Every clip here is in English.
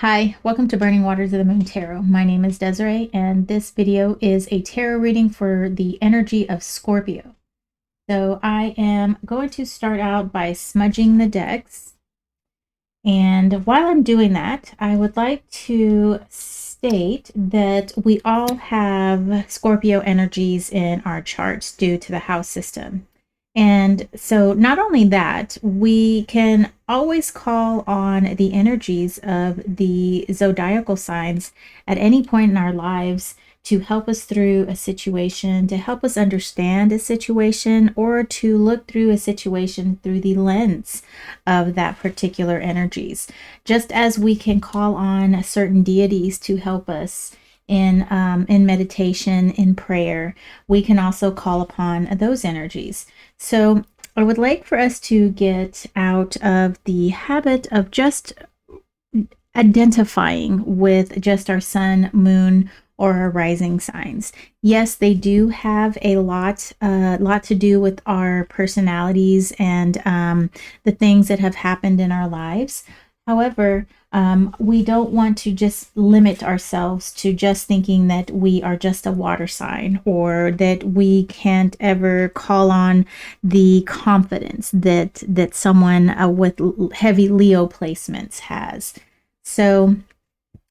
Hi, welcome to Burning Waters of the Moon Tarot. My name is Desiree, and this video is a tarot reading for the energy of Scorpio. So I am going to start out by smudging the decks. And while I'm doing that, I would like to state that we all have Scorpio energies in our charts due to the house system. And so, not only that, we can always call on the energies of the zodiacal signs at any point in our lives to help us through a situation, to help us understand a situation, or to look through a situation through the lens of that particular energies. Just as we can call on certain deities to help us in meditation, in prayer, we can also call upon those energies. So I would like for us to get out of the habit of just identifying with just our sun, moon, or our rising signs. Yes, they do have a lot to do with our personalities and the things that have happened in our lives. However, we don't want to just limit ourselves to just thinking that we are just a water sign, or that we can't ever call on the confidence that someone with heavy Leo placements has. So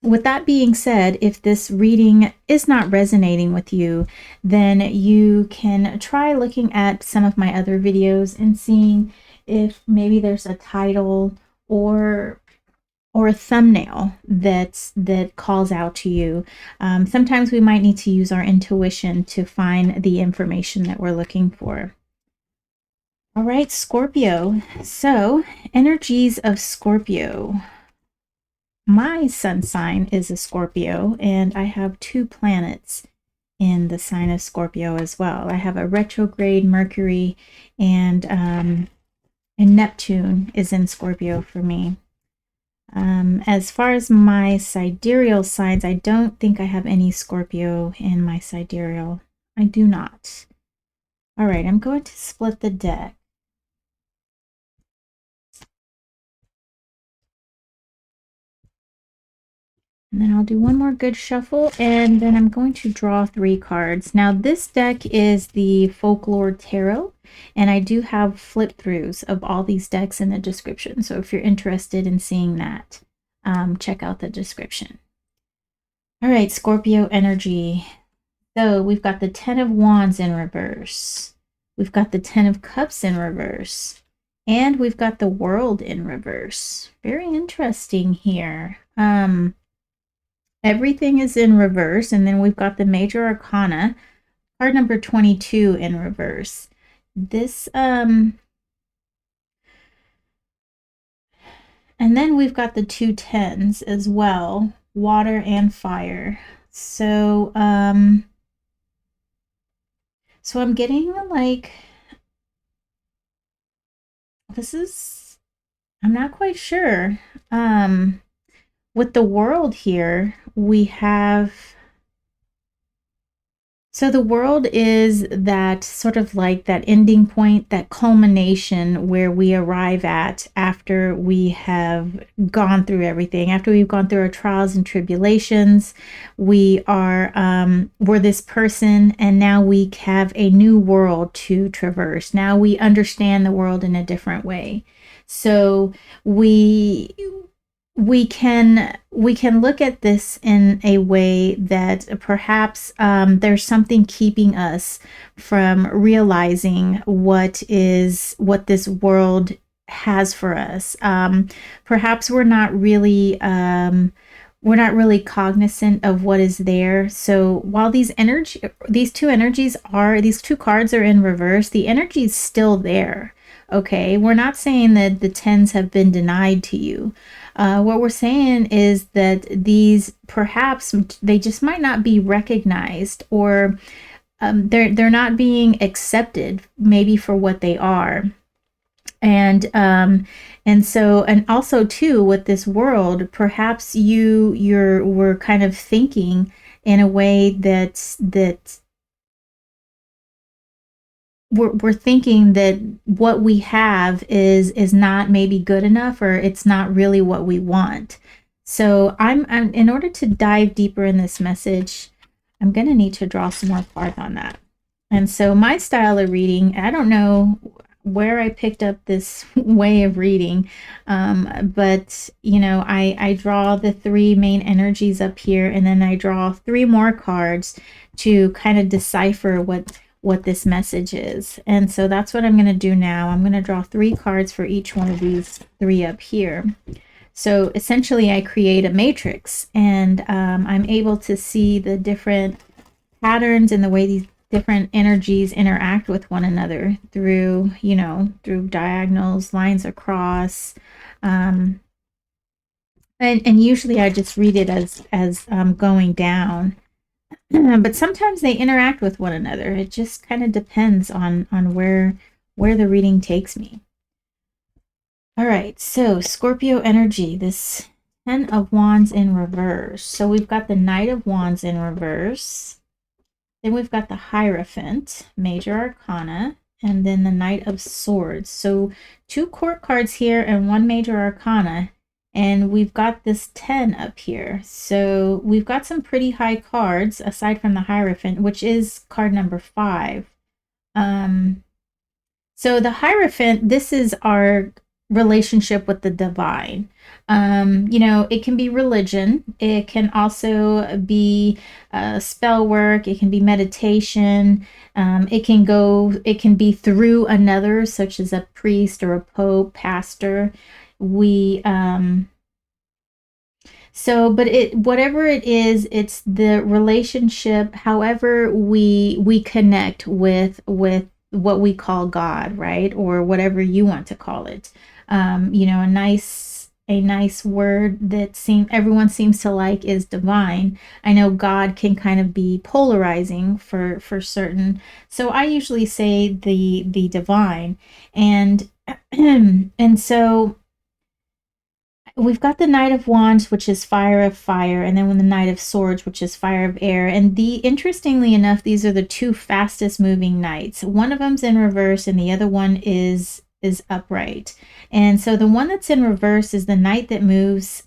with that being said, if this reading is not resonating with you, then you can try looking at some of my other videos and seeing if maybe there's a title or a thumbnail that calls out to you. Sometimes we might need to use our intuition to find the information that we're looking for. All right, Scorpio. So, energies of Scorpio. My sun sign is a Scorpio, and I have two planets in the sign of Scorpio as well. I have a retrograde Mercury, and Neptune is in Scorpio for me. As far as my sidereal signs, I don't think I have any Scorpio in my sidereal. I do not. All right, I'm going to split the deck. And then I'll do one more good shuffle, and then I'm going to draw 3 cards. Now, this deck is the Folklore Tarot, and I do have flip-throughs of all these decks in the description. So if you're interested in seeing that, check out the description. All right, Scorpio energy. So we've got the 10 of Wands in reverse. We've got the 10 of Cups in reverse. And we've got the World in reverse. Very interesting here. Everything is in reverse, and then we've got the Major Arcana, card number 22 in reverse. This, and then we've got the 2 10s as well, water and fire. So, so I'm getting like, I'm not quite sure. With the World here, we have, so the World is that sort of like that ending point, that culmination where we arrive at after we have gone through everything, after we've gone through our trials and tribulations. We're this person, and now we have a new world to traverse. Now we understand the world in a different way. So we can look at this in a way that perhaps there's something keeping us from realizing what this world has for us. Perhaps we're not really cognizant of what is there. So while these two cards are in reverse, the energy is still there. Okay, we're not saying that the 10s have been denied to you. What we're saying is that these, perhaps they just might not be recognized, or they're not being accepted maybe for what they are. And also too, with this World, perhaps we're kind of thinking in a way that we're thinking that what we have is not maybe good enough, or it's not really what we want. So I'm in order to dive deeper in this message, I'm going to need to draw some more cards on that. And so my style of reading, I don't know where I picked up this way of reading, but you know, I draw the three main energies up here, and then I draw three more cards to kind of decipher what this message is. And so that's what I'm going to do now. I'm going to draw three cards for each one of these three up here. So essentially, I create a matrix, and I'm able to see the different patterns and the way these different energies interact with one another through, you know, through diagonals, lines across. And usually I just read it as going down. But sometimes they interact with one another. It just kind of depends on where the reading takes me. All right, so Scorpio energy, this 10 of Wands in reverse. So we've got the Knight of Wands in reverse. Then we've got the Hierophant, Major Arcana, and then the Knight of Swords. So two court cards here and one Major Arcana. And we've got this 10 up here. So we've got some pretty high cards aside from the Hierophant, which is card number 5. So the Hierophant, this is our relationship with the divine. You know, it can be religion. It can also be spell work. It can be meditation. It can be through another, such as a priest or a pope, pastor. But whatever it is, it's the relationship, however we connect with what we call God, right? Or whatever you want to call it. You know, a nice word that everyone seems to like is divine. I know God can kind of be polarizing for certain. So I usually say the divine. And and so we've got the Knight of Wands, which is fire of fire, and then when the Knight of Swords, which is fire of air. And interestingly enough, these are the two fastest moving knights. One of them's in reverse, and the other one is upright. And so the one that's in reverse is the knight that moves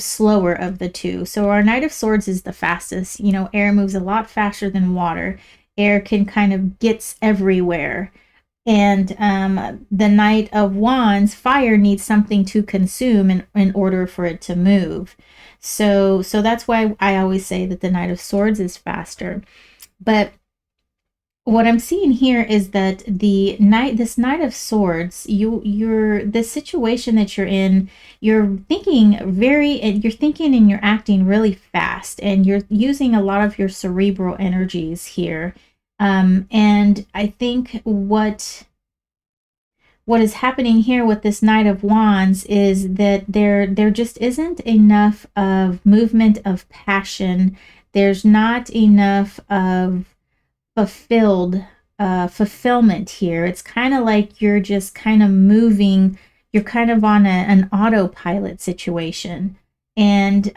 slower of the two. So our Knight of Swords is the fastest. You know, air moves a lot faster than water. Air can kind of gets everywhere. And the Knight of Wands, fire, needs something to consume in order for it to move. So that's why I always say that the Knight of Swords is faster. But what I'm seeing here is that this Knight of Swords, the situation that you're in, you're thinking and you're acting really fast, and you're using a lot of your cerebral energies here. And I think what is happening here with this Knight of Wands is that there just isn't enough of movement of passion. There's not enough of fulfillment here. It's kind of like you're just kind of moving. You're kind of on an autopilot situation. And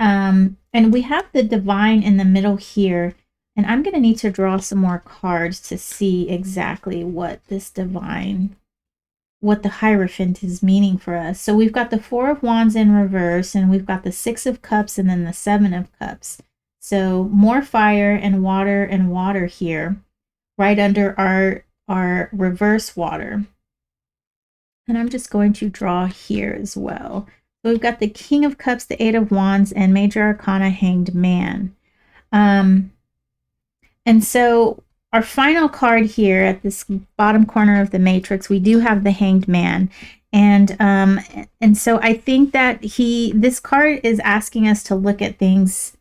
we have the divine in the middle here. And I'm going to need to draw some more cards to see exactly what the Hierophant is meaning for us. So we've got the Four of Wands in reverse, and we've got the Six of Cups, and then the Seven of Cups. So more fire and water here, right under our reverse water. And I'm just going to draw here as well. So we've got the King of Cups, the Eight of Wands, and Major Arcana, Hanged Man. And so our final card here at this bottom corner of the matrix, we do have the Hanged Man. And so I think that this card is asking us to look at things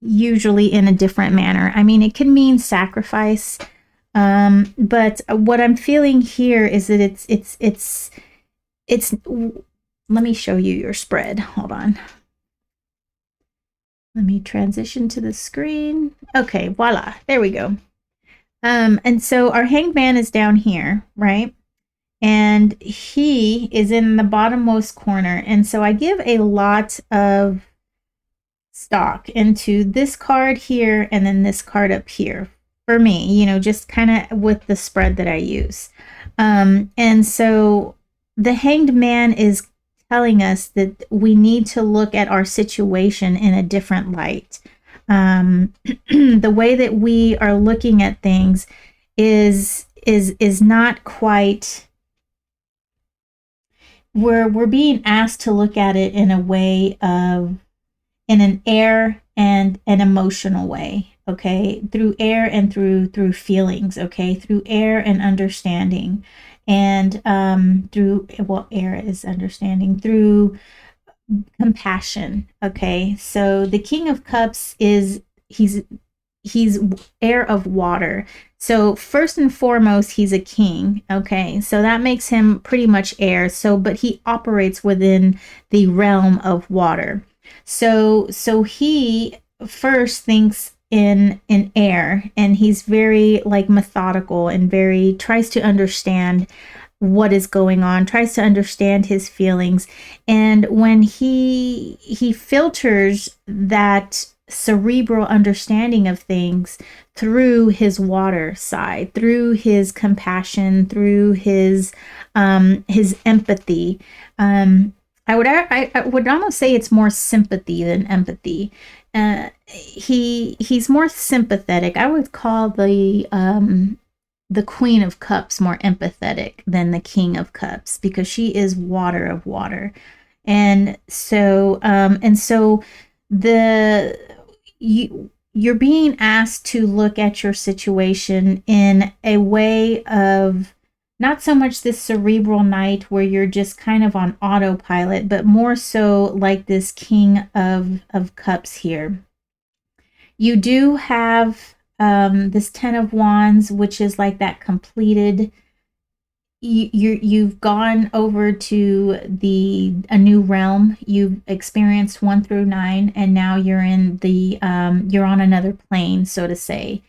usually in a different manner. I mean, it can mean sacrifice, but what I'm feeling here is that it's let me show you your spread. Hold on. Let me transition to the screen. Okay, voila, there we go. And so our Hanged Man is down here, right? And he is in the bottommost corner. And so I give a lot of stock into this card here and then this card up here for me, you know, just kind of with the spread that I use. And so the Hanged Man is telling us that we need to look at our situation in a different light. The way that we are looking at things is not quite. We're being asked to look at it in a way of, in an air and an emotional way, okay, through air and through feelings, okay, through air and understanding, and through, well, air is understanding, through compassion, okay. So the King of Cups is, he's air of water. So first and foremost, he's a king. Okay. So that makes him pretty much air. So, but he operates within the realm of water. So he first thinks in air, and he's very like methodical and very tries to understand what is going on, tries to understand his feelings. And when he filters that cerebral understanding of things through his water side, through his compassion, through his empathy. I would almost say it's more sympathy than empathy. He's more sympathetic. I would call the Queen of Cups more empathetic than the King of Cups, because she is water of water. And so the you're being asked to look at your situation in a way of not so much this cerebral night where you're just kind of on autopilot, but more so like this King of Cups here. You do have this Ten of Wands, which is like that completed. You've gone over to a new realm. You've experienced 1 through 9, and now you're in the you're on another plane, so to say.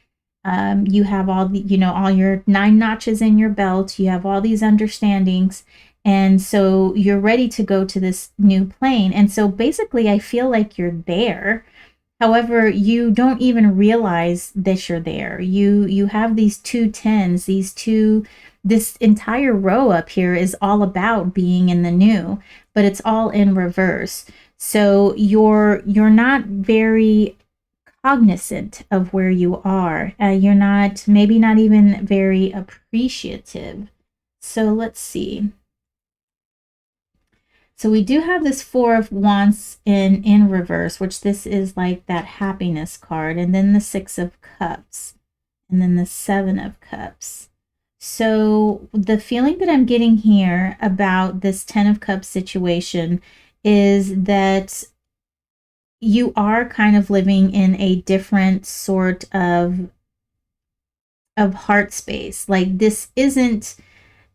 You have all the, all your 9 notches in your belt. You have all these understandings, and so you're ready to go to this new plane. And so basically, I feel like you're there. However, you don't even realize that you're there. You have these 2 10s, this entire row up here is all about being in the new, but it's all in reverse. So you're not very cognizant of where you are. You're not, maybe not even very appreciative. So let's see. So we do have this 4 of Wands in reverse, which this is like that happiness card, and then the 6 of Cups, and then the 7 of Cups. So the feeling that I'm getting here about this 10 of Cups situation is that you are kind of living in a different sort of heart space. Like, this isn't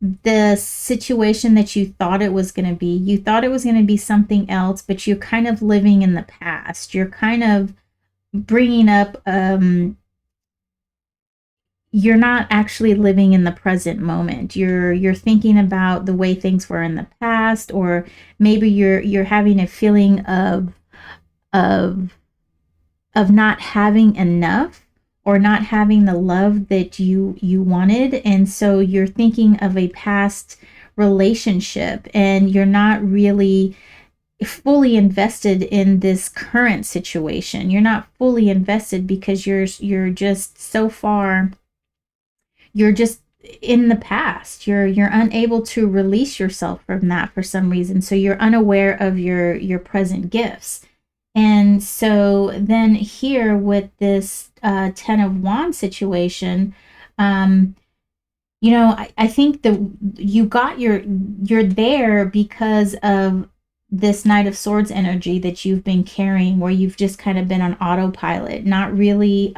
the situation that you thought it was going to be. You thought it was going to be something else, but you're kind of living in the past. You're kind of bringing up, you're not actually living in the present moment. You're thinking about the way things were in the past, or maybe you're having a feeling of not having enough, or not having the love that you wanted. And so you're thinking of a past relationship, and you're not really fully invested in this current situation. You're not fully invested because you're just so far, you're just in the past. You're unable to release yourself from that for some reason. So you're unaware of your present gifts. And so then here with this 10 of Wands situation, I think you're there because of this Knight of Swords energy that you've been carrying, where you've just kind of been on autopilot, not really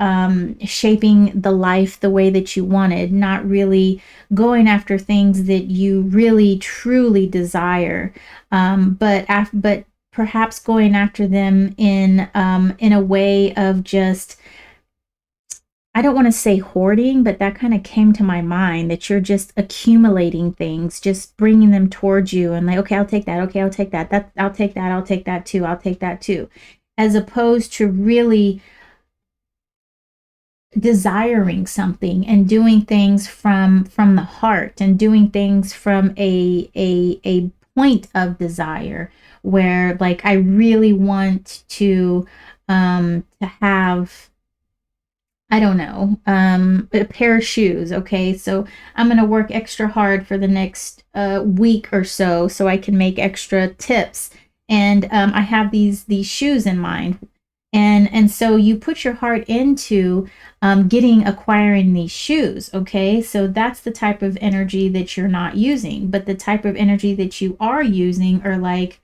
shaping the life the way that you wanted, not really going after things that you really truly desire, but perhaps going after them in a way of just, I don't want to say hoarding, but that kind of came to my mind, that you're just accumulating things, just bringing them towards you, and like, okay, I'll take that. Okay, I'll take that. I'll take that. I'll take that too. I'll take that too. As opposed to really desiring something and doing things from the heart, and doing things from a point of desire, where like I really want to have, I don't know, a pair of shoes. Okay, so I'm gonna work extra hard for the next week or so I can make extra tips, and I have these shoes in mind, and so you put your heart into acquiring these shoes. Okay, so that's the type of energy that you're not using, but the type of energy that you are using are like,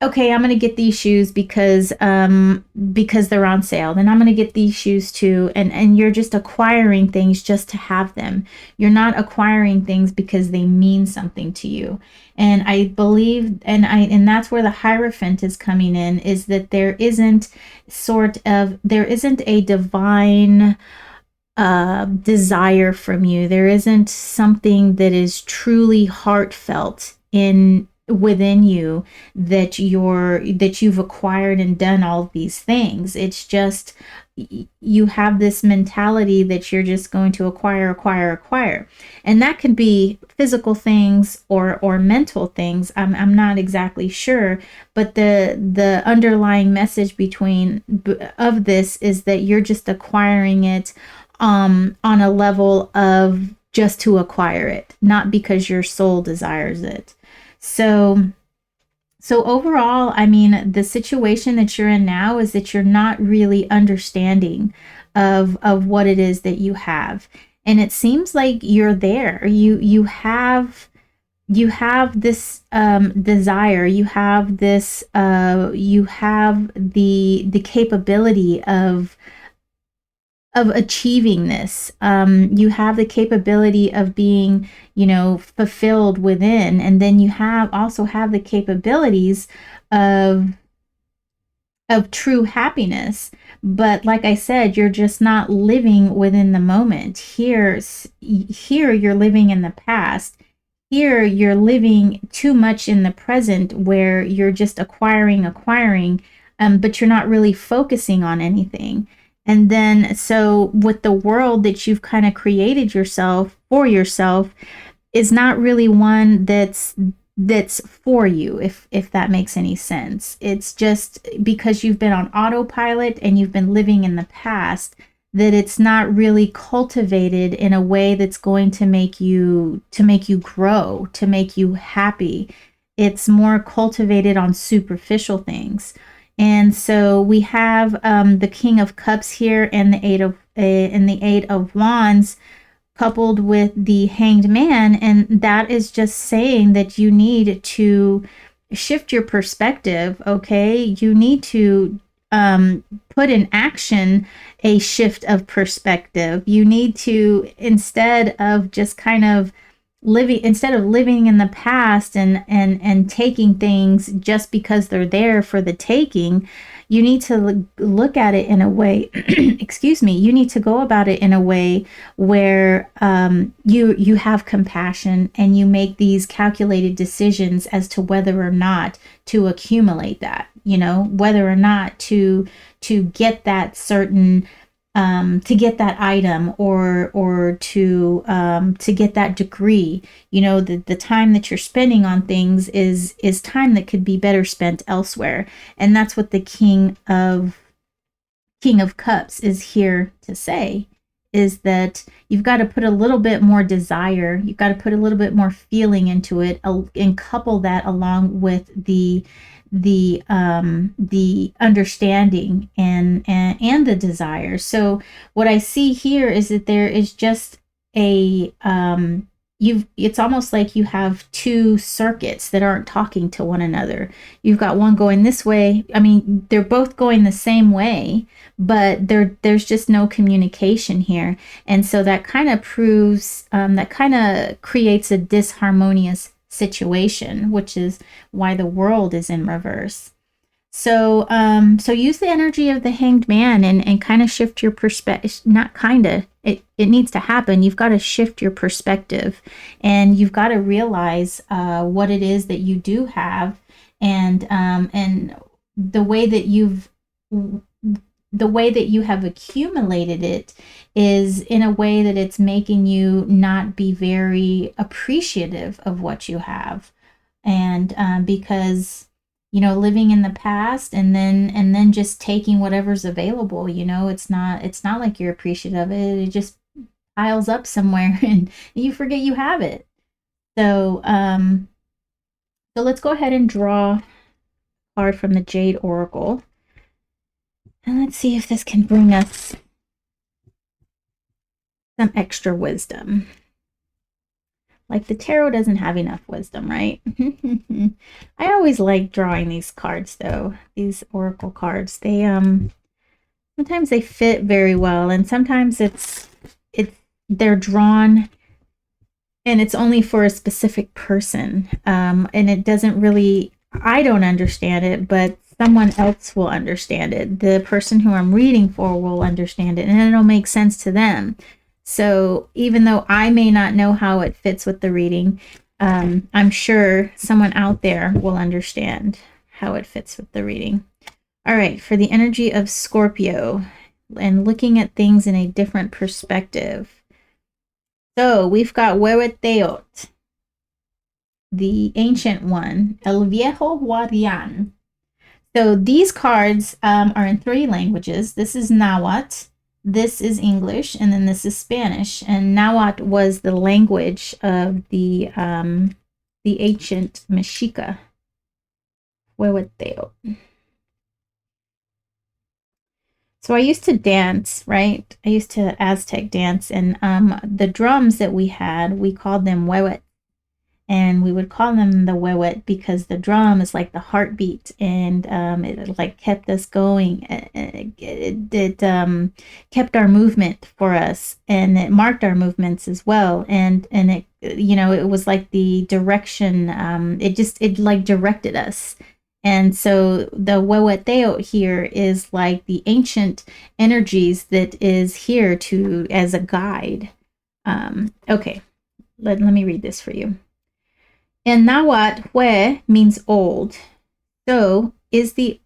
okay, I'm going to get these shoes because they're on sale. Then I'm going to get these shoes too, and you're just acquiring things just to have them. You're not acquiring things because they mean something to you. And I believe, and that's where the Hierophant is coming in, is that there isn't a divine desire from you. There isn't something that is truly heartfelt in within you, that you've acquired and done all these things. It's just you have this mentality that you're just going to acquire, and that could be physical things or mental things. I'm not exactly sure, but the underlying message of this is that you're just acquiring it on a level of just to acquire it, not because your soul desires it. So, so overall, I mean, the situation that you're in now is that you're not really understanding of what it is that you have. And it seems like you're there. You have this desire. You have the capability of achieving this. You have the capability of being, fulfilled within, and then you also have the capabilities of true happiness. But like I said, you're just not living within the moment. Here you're living in the past. Here you're living too much in the present, where you're just acquiring, but you're not really focusing on anything. And then, so with the world that you've kind of created yourself is not really one that's for you, if that makes any sense. It's just because you've been on autopilot and you've been living in the past, that it's not really cultivated in a way that's going to make you grow, to make you happy. It's more cultivated on superficial things. And so we have the King of Cups here, and the Eight of Wands, coupled with the Hanged Man, and that is just saying that you need to shift your perspective. Okay, you need to put in action a shift of perspective. You need to, instead of living in the past and taking things just because they're there for the taking, you need to look at it in a way excuse me, you need to go about it in a way where you have compassion, and you make these calculated decisions as to whether or not to accumulate that, whether or not to get that certain to get that item, or to get that degree. The time that you're spending on things is time that could be better spent elsewhere. And that's what the King of Cups is here to say, is that you've got to put a little bit more desire, you've got to put a little bit more feeling into it, and couple that along with the understanding and the desire. So what I see here is that there is just a it's almost like you have two circuits that aren't talking to one another. You've got one going this way. I mean, they're both going the same way, but there's just no communication here. And so that kind of creates a disharmonious situation, which is why the world is in reverse. So use the energy of the Hanged Man and kind of shift your perspective. Not kind of, it needs to happen. You've got to shift your perspective, and you've got to realize what it is that you do have, and the way that you have accumulated it is in a way that it's making you not be very appreciative of what you have. And because, you know, living in the past and then just taking whatever's available, you know, it's not like you're appreciative of it. It just piles up somewhere and you forget you have it. So so let's go ahead and draw a card from the Jade Oracle. And let's see if this can bring us some extra wisdom. Like the tarot doesn't have enough wisdom, right? I always like drawing these cards though. These oracle cards. They sometimes they fit very well and sometimes it's they're drawn and it's only for a specific person. And it doesn't really, I don't understand it, but someone else will understand it. The person who I'm reading for will understand it and it'll make sense to them. So even though I may not know how it fits with the reading, I'm sure someone out there will understand how it fits with the reading. All right, for the energy of Scorpio and looking at things in a different perspective. So we've got Huehueteot, the ancient one, El Viejo Guardián. So these cards are in 3 languages. This is Nahuatl, this is English, and then this is Spanish. And Nahuatl was the language of the ancient Mexica. Huehueteot. So I used to dance, right? I used to Aztec dance, and the drums that we had, we called them huehuet. And we would call them the huehuet because the drum is like the heartbeat, and it like kept us going. It kept our movement for us, and it marked our movements as well. And it, you know, it was like the direction. It like directed us. And so the huehueteo here is like the ancient energies that is here to as a guide. Okay, let me read this for you. In Nahuatl, hue means old. So he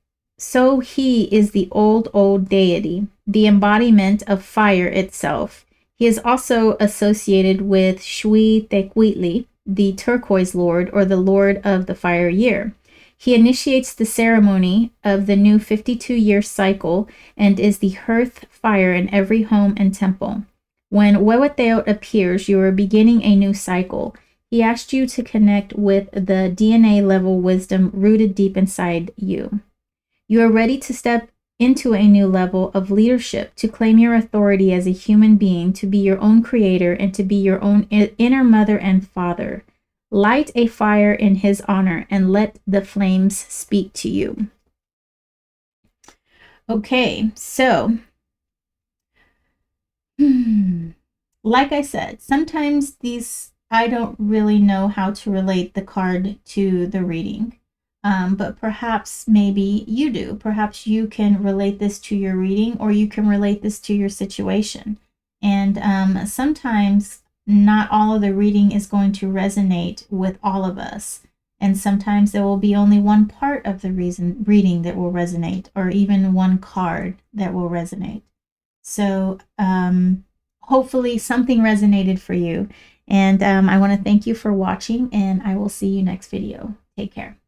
is the old deity, the embodiment of fire itself. He is also associated with Tecuitli, the turquoise lord, or the lord of the fire year. He initiates the ceremony of the new 52-year cycle and is the hearth fire in every home and temple. When Huehueteot appears, you are beginning a new cycle. He asked you to connect with the DNA level wisdom rooted deep inside you. You are ready to step into a new level of leadership, to claim your authority as a human being, to be your own creator, and to be your own inner mother and father. Light a fire in his honor and let the flames speak to you. Okay, so like I said, sometimes these I don't really know how to relate the card to the reading, but perhaps maybe you do. Perhaps you can relate this to your reading, or you can relate this to your situation. And sometimes not all of the reading is going to resonate with all of us. And sometimes there will be only one part of the reading that will resonate, or even one card that will resonate. So hopefully something resonated for you. And I want to thank you for watching, and I will see you next video. Take care.